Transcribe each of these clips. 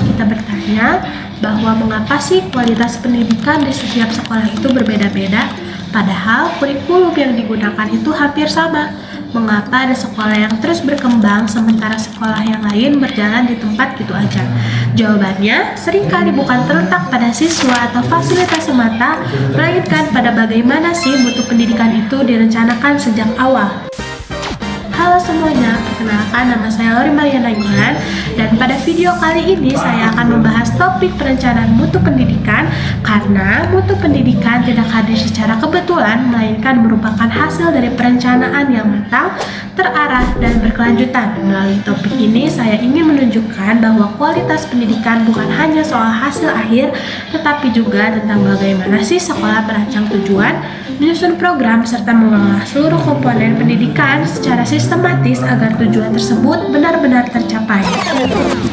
kita bertanya bahwa mengapa sih kualitas pendidikan di setiap sekolah itu berbeda-beda, padahal kurikulum yang digunakan itu hampir sama. Mengapa ada sekolah yang terus berkembang sementara sekolah yang lain berjalan di tempat gitu aja? Jawabannya seringkali bukan terletak pada siswa atau fasilitas semata, melainkan pada bagaimana sih mutu pendidikan itu direncanakan sejak awal. Halo semuanya, perkenalkan nama saya Lori Mariana Gilan, dan pada video kali ini saya akan membahas topik perencanaan mutu pendidikan karena mutu pendidikan tidak hadir secara kebetulan, melainkan merupakan hasil dari perencanaan yang matang, terarah, dan berkelanjutan. Melalui topik ini saya ingin menunjukkan bahwa kualitas pendidikan bukan hanya soal hasil akhir, tetapi juga tentang bagaimana sih sekolah merancang tujuan, menyusun program, serta mengelola seluruh komponen pendidikan secara sistematis agar tujuan tersebut benar-benar tercapai.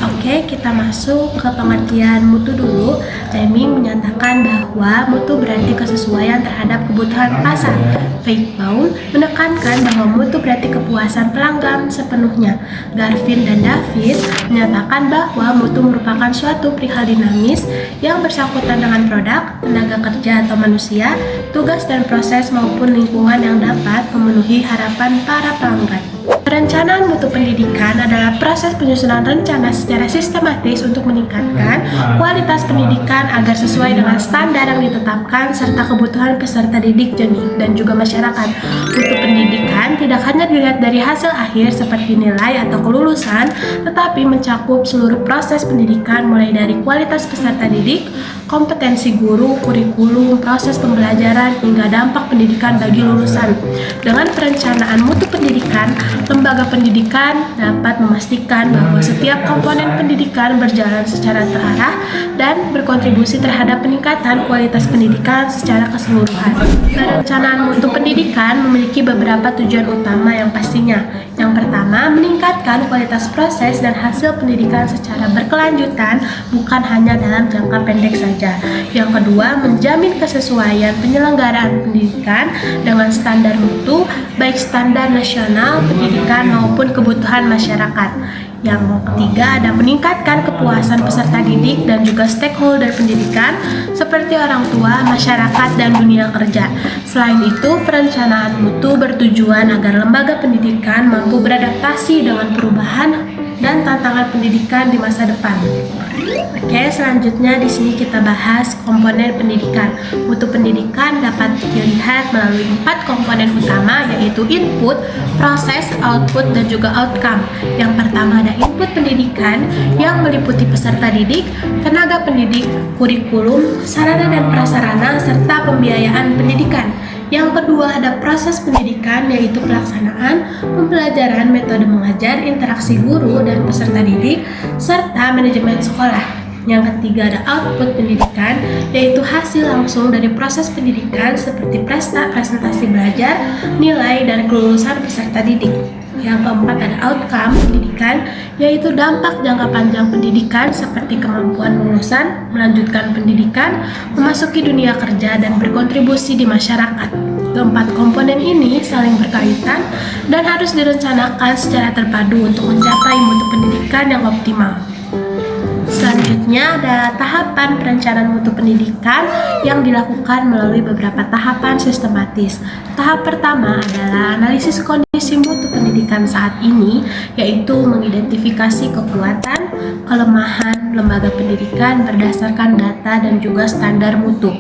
Oke, kita masuk ke pengertian mutu dulu. Deming menyatakan bahwa mutu berarti kesesuaian terhadap kebutuhan pasar. Feigbauer menekankan bahwa mutu berarti kepuasan pelanggan sepenuhnya. Garvin dan Davis menyatakan bahwa mutu merupakan suatu perihal dinamis yang bersangkutan dengan produk, tenaga kerja atau manusia, tugas dan proses maupun lingkungan yang dapat memenuhi harapan para pelanggan. Perencanaan mutu pendidikan adalah proses penyusunan rencana secara sistematis untuk meningkatkan kualitas pendidikan agar sesuai dengan standar yang ditetapkan serta kebutuhan peserta didik dan juga masyarakat. Mutu pendidikan tidak hanya dilihat dari hasil akhir seperti nilai atau kelulusan, tetapi mencakup seluruh proses pendidikan mulai dari kualitas peserta didik, kompetensi guru, kurikulum, proses pembelajaran, hingga dampak pendidikan bagi lulusan. Dengan perencanaan mutu pendidikan, lembaga pendidikan dapat memastikan bahwa setiap komponen pendidikan berjalan secara terarah dan berkontribusi terhadap peningkatan kualitas pendidikan secara keseluruhan. Perencanaan mutu pendidikan memiliki beberapa tujuan utama yang pastinya. Yang pertama, meningkatkan kualitas proses dan hasil pendidikan secara berkelanjutan, bukan hanya dalam jangka pendek saja. Yang kedua, menjamin kesesuaian penyelenggaraan pendidikan dengan standar mutu, baik standar nasional pendidikan maupun kebutuhan masyarakat. Yang ketiga, ada meningkatkan kepuasan peserta didik dan juga stakeholder pendidikan seperti orang tua, masyarakat, dan dunia kerja. Selain itu, perencanaan mutu bertujuan agar lembaga pendidikan mampu beradaptasi dengan perubahan dan tantangan pendidikan di masa depan. Oke, selanjutnya di sini kita bahas komponen pendidikan. Mutu pendidikan dapat dilihat melalui 4 komponen utama, yaitu input, proses, output, dan juga outcome. Yang pertama ada input pendidikan yang meliputi peserta didik, tenaga pendidik, kurikulum, sarana dan prasarana, serta pembiayaan pendidikan. Yang kedua ada proses pendidikan, yaitu pelaksanaan, pembelajaran, metode mengajar, interaksi guru dan peserta didik, serta manajemen sekolah. Yang ketiga ada output pendidikan, yaitu hasil langsung dari proses pendidikan seperti presentasi belajar, nilai, dan kelulusan peserta didik. Yang keempat ada outcome pendidikan, yaitu dampak jangka panjang pendidikan seperti kemampuan lulusan, melanjutkan pendidikan, memasuki dunia kerja, dan berkontribusi di masyarakat. Keempat komponen ini saling berkaitan dan harus direncanakan secara terpadu untuk mencapai mutu pendidikan yang optimal. Selanjutnya ada tahapan perencanaan mutu pendidikan yang dilakukan melalui beberapa tahapan sistematis. Tahap pertama adalah analisis kondisi mutu pendidikan saat ini, yaitu mengidentifikasi kekuatan, kelemahan lembaga pendidikan berdasarkan data dan juga standar mutu.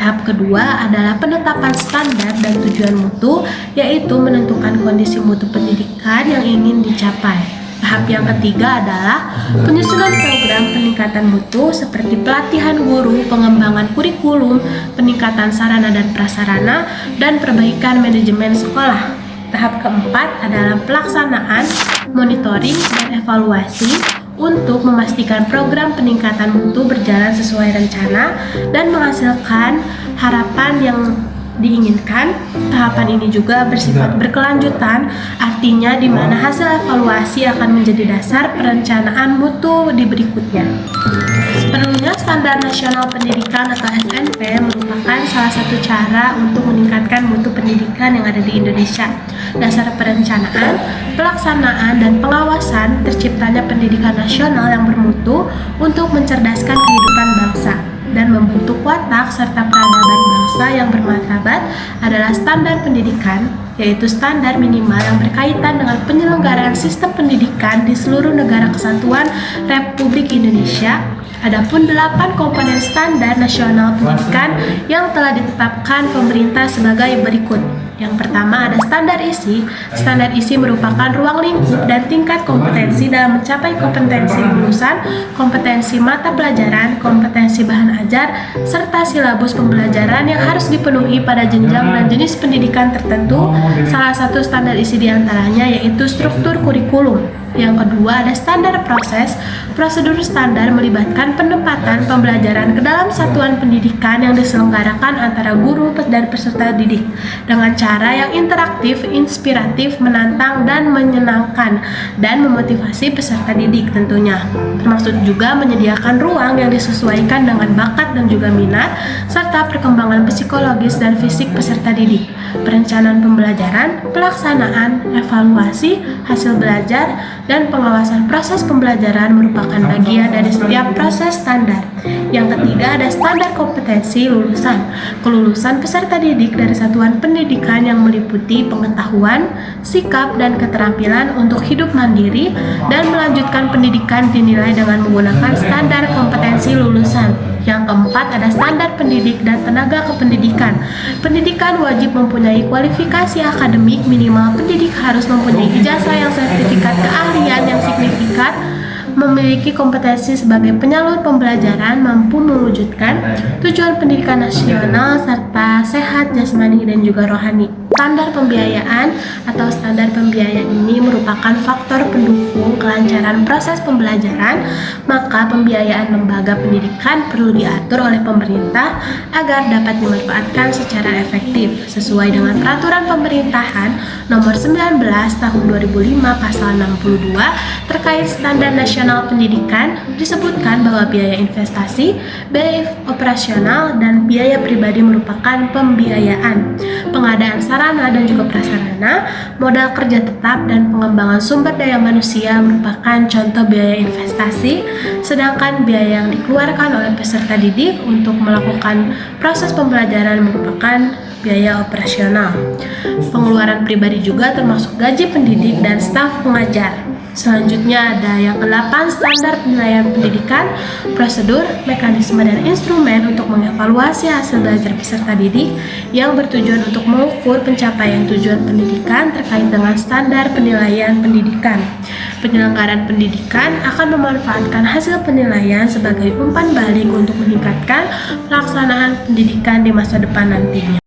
Tahap kedua adalah penetapan standar dan tujuan mutu, yaitu menentukan kondisi mutu pendidikan yang ingin dicapai. Tahap yang ketiga adalah penyusunan program peningkatan mutu seperti pelatihan guru, pengembangan kurikulum, peningkatan sarana dan prasarana, dan perbaikan manajemen sekolah. Tahap keempat adalah pelaksanaan, monitoring, dan evaluasi untuk memastikan program peningkatan mutu berjalan sesuai rencana dan menghasilkan harapan yang diinginkan. Tahapan ini juga bersifat berkelanjutan, artinya di mana hasil evaluasi akan menjadi dasar perencanaan mutu di berikutnya. Perlunya Standar Nasional Pendidikan atau SNP merupakan salah satu cara untuk meningkatkan mutu pendidikan yang ada di Indonesia. Dasar perencanaan, pelaksanaan, dan pengawasan terciptanya pendidikan nasional yang bermutu untuk mencerdaskan kehidupan bangsa dan membentuk watak serta peradaban bangsa yang bermartabat adalah standar pendidikan, yaitu standar minimal yang berkaitan dengan penyelenggaraan sistem pendidikan di seluruh negara kesatuan Republik Indonesia. Adapun 8 komponen standar nasional pendidikan yang telah ditetapkan pemerintah sebagai berikut. Yang pertama ada standar isi. Standar isi merupakan ruang lingkup dan tingkat kompetensi dalam mencapai kompetensi lulusan, kompetensi mata pelajaran, kompetensi bahan ajar, serta silabus pembelajaran yang harus dipenuhi pada jenjang dan jenis pendidikan tertentu. Salah satu standar isi diantaranya yaitu struktur kurikulum. Yang kedua ada standar proses. Prosedur standar melibatkan penempatan pembelajaran ke dalam satuan pendidikan yang diselenggarakan antara guru dan peserta didik dengan cara yang interaktif, inspiratif, menantang, dan menyenangkan dan memotivasi peserta didik tentunya. Termasuk juga menyediakan ruang yang disesuaikan dengan bakat dan juga minat serta perkembangan psikologis dan fisik peserta didik. Perencanaan pembelajaran, pelaksanaan, evaluasi, hasil belajar, dan pengawasan proses pembelajaran merupakan bagian dari setiap proses standar. Yang ketiga ada standar kompetensi lulusan. Kelulusan peserta didik dari satuan pendidikan yang meliputi pengetahuan, sikap, dan keterampilan untuk hidup mandiri dan melanjutkan pendidikan dinilai dengan menggunakan standar kompetensi lulusan. Yang keempat ada standar pendidik dan tenaga kependidikan. Pendidikan wajib mempunyai kualifikasi akademik minimal. Pendidik harus mempunyai ijazah yang sertifikat keahlian yang signifikan, memiliki kompetensi sebagai penyalur pembelajaran, mampu mewujudkan tujuan pendidikan nasional, serta sehat jasmani dan juga rohani. Standar pembiayaan atau standar pembiayaan ini merupakan faktor pendukung kelancaran proses pembelajaran, maka pembiayaan lembaga pendidikan perlu diatur oleh pemerintah agar dapat dimanfaatkan secara efektif sesuai dengan peraturan pemerintahan nomor 19 tahun 2005 pasal 62 terkait standar nasional pendidikan. Disebutkan bahwa biaya investasi, biaya operasional, dan biaya pribadi merupakan pembiayaan. Pengadaan sarana dan juga prasarana, modal kerja tetap, dan pengembangan sumber daya manusia merupakan contoh biaya investasi, sedangkan biaya yang dikeluarkan oleh peserta didik untuk melakukan proses pembelajaran merupakan biaya operasional. Pengeluaran pribadi juga termasuk gaji pendidik dan staf pengajar. Selanjutnya ada yang ke-8 standar penilaian pendidikan, prosedur, mekanisme, dan instrumen untuk mengevaluasi hasil belajar peserta didik yang bertujuan untuk mengukur pencapaian tujuan pendidikan terkait dengan standar penilaian pendidikan. Penyelenggaraan pendidikan akan memanfaatkan hasil penilaian sebagai umpan balik untuk meningkatkan pelaksanaan pendidikan di masa depan nantinya.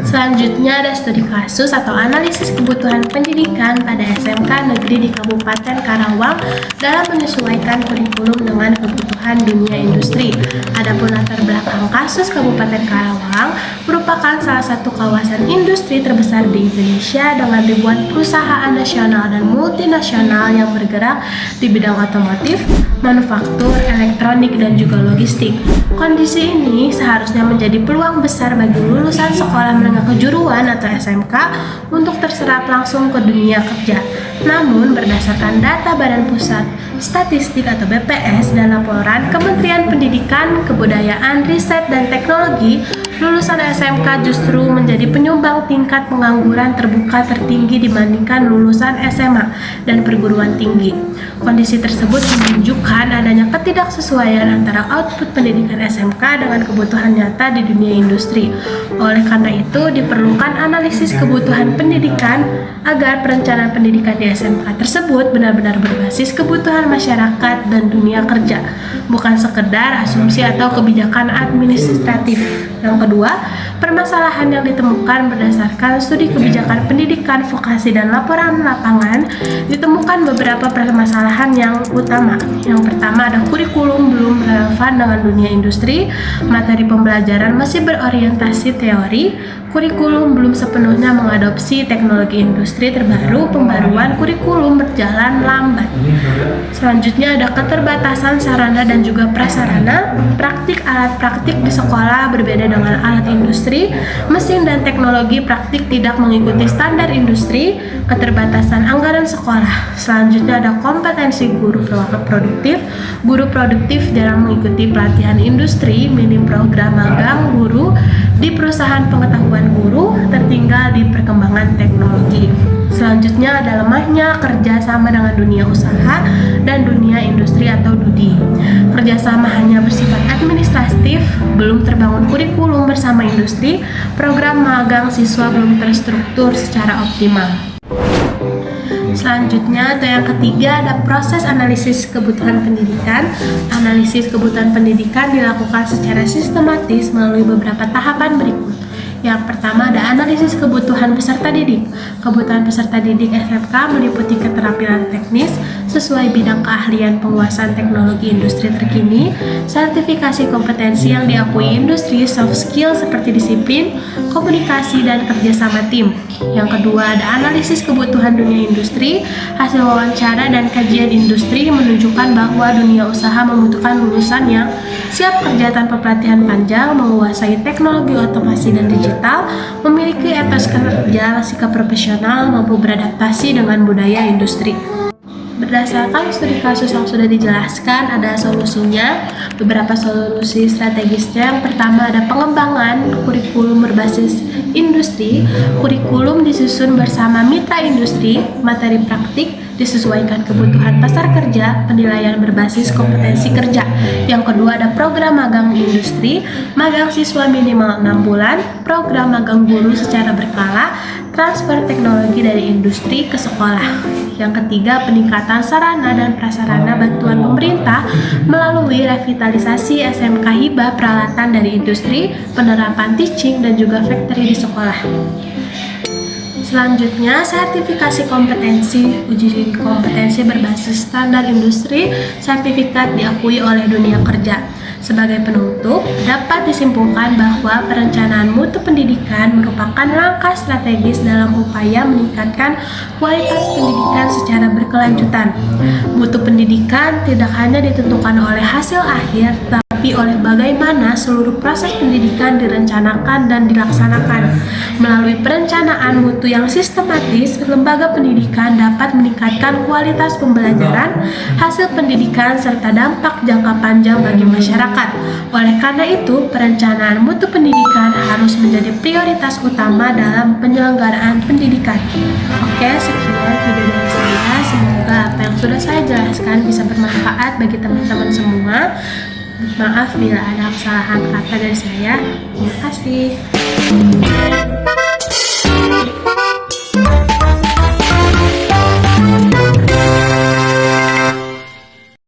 Selanjutnya ada studi kasus atau analisis kebutuhan pendidikan pada SMK negeri di Kabupaten Karawang dalam menyesuaikan kurikulum dengan kebutuhan dunia industri. Adapun latar belakang kasus Kabupaten Karawang merupakan salah satu kawasan industri terbesar di Indonesia dengan ribuan perusahaan nasional dan multinasional yang bergerak di bidang otomotif, manufaktur, elektronik, dan juga logistik. Kondisi ini seharusnya menjadi peluang besar bagi lulusan sekolah menengah kejuruan atau SMK untuk terserap langsung ke dunia kerja. Namun berdasarkan data Badan Pusat Statistik atau BPS dan laporan Kementerian Pendidikan, Kebudayaan, Riset, dan Teknologi, lulusan SMK justru menjadi penyumbang tingkat pengangguran terbuka tertinggi dibandingkan lulusan SMA dan perguruan tinggi. Kondisi tersebut menunjukkan adanya ketidaksesuaian antara output pendidikan SMK dengan kebutuhan nyata di dunia industri. Oleh karena itu, diperlukan analisis kebutuhan pendidikan agar perencanaan pendidikan di SMK tersebut benar-benar berbasis kebutuhan masyarakat dan dunia kerja, bukan sekedar asumsi atau kebijakan administratif. Yang kedua, permasalahan yang ditemukan berdasarkan studi kebijakan pendidikan, vokasi, dan laporan lapangan, ditemukan beberapa permasalahan yang utama. Yang pertama ada kurikulum belum relevan dengan dunia industri, materi pembelajaran masih berorientasi teori, kurikulum belum sepenuhnya mengadopsi teknologi industri terbaru, pembaruan kurikulum berjalan lambat. Selanjutnya ada keterbatasan sarana dan juga prasarana, praktik alat praktik di sekolah berbeda dengan alat industri, mesin dan teknologi praktik tidak mengikuti standar industri, keterbatasan anggaran sekolah. Selanjutnya ada kompetensi guru produktif, guru produktif jarang mengikuti pelatihan industri, minim program magang guru di perusahaan pengetahuan guru, tertinggal di perkembangan teknologi. Selanjutnya ada lemahnya kerjasama dengan dunia usaha dan dunia industri atau DUDI. Kerjasama hanya bersifat administratif, belum terbangun kurikulum bersama industri, program magang siswa belum terstruktur secara optimal. Selanjutnya atau yang ketiga ada proses analisis kebutuhan pendidikan. Analisis kebutuhan pendidikan dilakukan secara sistematis melalui beberapa tahapan berikut. Yang pertama ada analisis kebutuhan peserta didik. Kebutuhan peserta didik SMK meliputi keterampilan teknis sesuai bidang keahlian penguasaan teknologi industri terkini, sertifikasi kompetensi yang diakui industri, soft skill seperti disiplin, komunikasi, dan kerjasama tim. Yang kedua ada analisis kebutuhan dunia industri. Hasil wawancara dan kajian industri menunjukkan bahwa dunia usaha membutuhkan lulusan yang siap kerja tanpa pelatihan panjang, menguasai teknologi otomasi dan digital, memiliki etos kerja, sikap profesional, mampu beradaptasi dengan budaya industri. Berdasarkan studi kasus yang sudah dijelaskan, ada solusinya, beberapa solusi strategisnya. Yang pertama ada pengembangan kurikulum berbasis industri. Kurikulum disusun bersama mitra industri, materi praktik disesuaikan kebutuhan pasar kerja, penilaian berbasis kompetensi kerja. Yang kedua ada program magang industri, magang siswa minimal 6 bulan, program magang guru secara berkala, transfer teknologi dari industri ke sekolah. Yang ketiga, peningkatan sarana dan prasarana bantuan pemerintah melalui revitalisasi SMK hibah peralatan dari industri, penerapan teaching dan juga factory di sekolah. Selanjutnya, sertifikasi kompetensi. Uji kompetensi berbasis standar industri, sertifikat diakui oleh dunia kerja. Sebagai penutup, dapat disimpulkan bahwa perencanaan mutu pendidikan merupakan langkah strategis dalam upaya meningkatkan kualitas pendidikan secara berkelanjutan. Mutu pendidikan tidak hanya ditentukan oleh hasil akhir, tapi oleh bagaimana seluruh proses pendidikan direncanakan dan dilaksanakan. Melalui perencanaan mutu yang sistematis, lembaga pendidikan dapat meningkatkan kualitas pembelajaran, hasil pendidikan, serta dampak jangka panjang bagi masyarakat. Oleh karena itu, perencanaan mutu pendidikan harus menjadi prioritas utama dalam penyelenggaraan pendidikan. Oke, sekian video dari saya. Semoga apa yang sudah saya jelaskan bisa bermanfaat bagi teman-teman semua. Maaf bila ada kesalahan kata dari saya. Terima kasih.